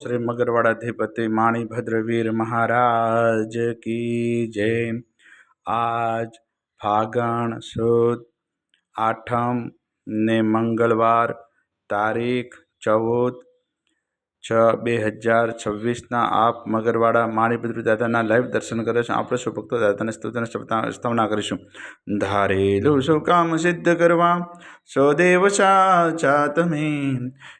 श्री मगरवाड़ाधिपति माणिभद्रवीर महाराज की जय। आज फागण सुद आठम ने मंगलवार तारीख 14/6/2026 आप मगरवाड़ा माणिभद्र दादाना लाइव दर्शन करे छो। આપણે સૌ ભક્તો દાદાને સ્તુતિને સ્તવના કરીશું। ધારેલું શું કામ સિદ્ધ કરવા સો દેવ સાચા તમે,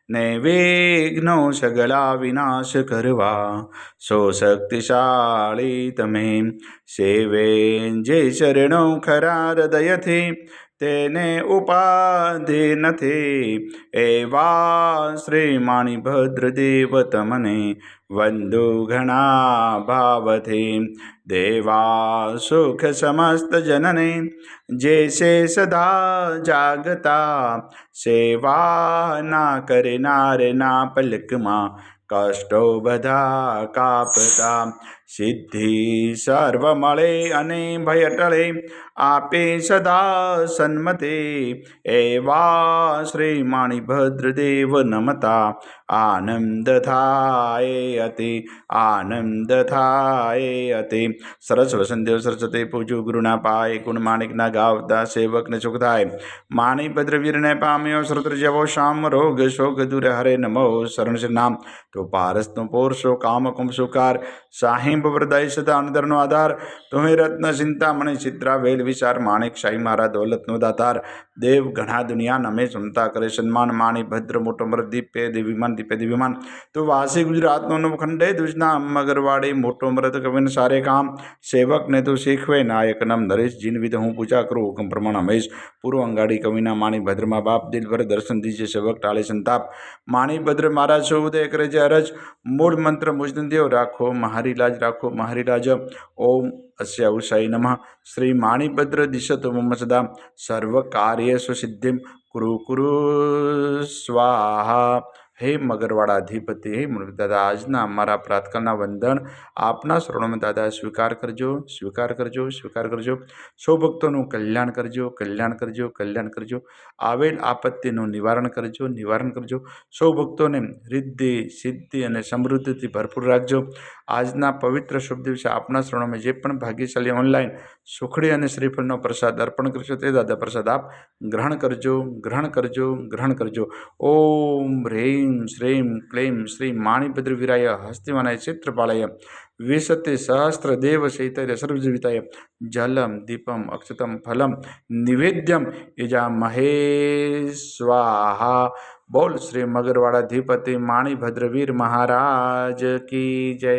નૈવેઘ્નો સગલા વિનાશ કરવા સો શક્તિશાળી તમે। સેવે જે શરણો ખરા હૃદયથી તેને ઉપાધિ નથી, એવા શ્રી માણિભદ્ર દેવ તમને વંદુ ઘણા ભાવથી। દેવા સુખ સમસ્ત જનને જેસે સદા જાગતા, સેવા ના કરનાર ના પલકમાં કષ્ટો બધા કાપતા। સિદ્ધિ સર્વ મળે અને ભય ટળે આપે સદા સન્મતે, એવા શ્રી માણિભદ્ર દેવ નમતા આનંદ થાય અતિ, આનંદ થાય અતિ। સરસ વસંતદેવ સરસ્વતી પૂજુ ગુરુના પાય, ગુણ માણિકના ગાવતા સેવકને સુખ થાય। માણિભદ્ર વીરને પામ્યો શ્રુત જેવો શામ, રોગ શોક દૂર હરે નમો શરણ શ્રી નામ। તો પારસનો પોરસો કામ કુમ સુકાર, સાહિબ વરદાય સદા અંદરનો આધાર। તુમે રત્ન ચિંતામણી ચિત્રા વેલ વિચાર, માણિક શાહી મારા દોલતનો દાતાર। દેવ ઘણા દુનિયા નમે સુનતા કરે સન્માન, માણિભદ્ર મોટો મર દીપે દિવ્યમાન દીપે દિવ્યમાન। તો વાસી ગુજરાતનો નવખંડે દુજના મગરવાડે મોટો મરદ કવિન સારે કામ। સેવકને તો શીખવે નાયક નામ નરેશ, જીન વિધ હું પૂજા કરું હુકમ પ્રમાણ હમેશ। પૂર્વ અંગાડી કવિના માણિભદ્રમાં બાપ, દિલભર દર્શન દીજે સેવક ટાળે સંતાપ। માણિભદ્ર મારા છો ઉદય કરે છે અરજ, મૂળ મંત્ર મુજન દેવ રાખો મારી લાજ, રાખો મારી લાજ। ઓમ અસ્ય ઉષાય નમઃ। શ્રી માણિભદ્ર દિશતો મમ સદા, સર્વ કાર્યેષુ સિદ્ધિમ કુરુ કુરુ સ્વાહા। હે મગરવાડાધિપતિ, હે મુરલી દાદા, આજના અમારા પ્રાતકાળના વંદન આપના શરણોમાં દાદા સ્વીકાર કરજો, સ્વીકાર કરજો, સ્વીકાર કરજો। સૌ ભક્તોનું કલ્યાણ કરજો, કલ્યાણ કરજો, કલ્યાણ કરજો। આવેલ આપત્તિનું નિવારણ કરજો, નિવારણ કરજો। સૌ ભક્તોને રિદ્ધિ સિદ્ધિ અને સમૃદ્ધિથી ભરપૂર રાખજો। આજના પવિત્ર શુભ દિવસે આપના શરણોમાં જે પણ ભાગ્યશાળી ઓનલાઈન સુખડી અને શ્રીફળનો પ્રસાદ અર્પણ કરશો તે દાદા પ્રસાદ આપ ગ્રહણ કરજો, ગ્રહણ કરજો, ગ્રહણ કરજો। ઓમ હ્રીમ શ્રીમ ક્લીમ શ્રી માણિભદ્ર વીરાય હસ્તિવાનાય ચિત્રપાળાય વિશતે સહસ્ત્ર દેવ સહિતાય સર્વજીવિતાય જલમ દીપમ અક્ષતમ ફલમ નિવેદ્યમ યજા મહે સ્વાહા। બોલ શ્રી મગરવાડાધિપતિ માણિભદ્ર વીર મહારાજ કી જય।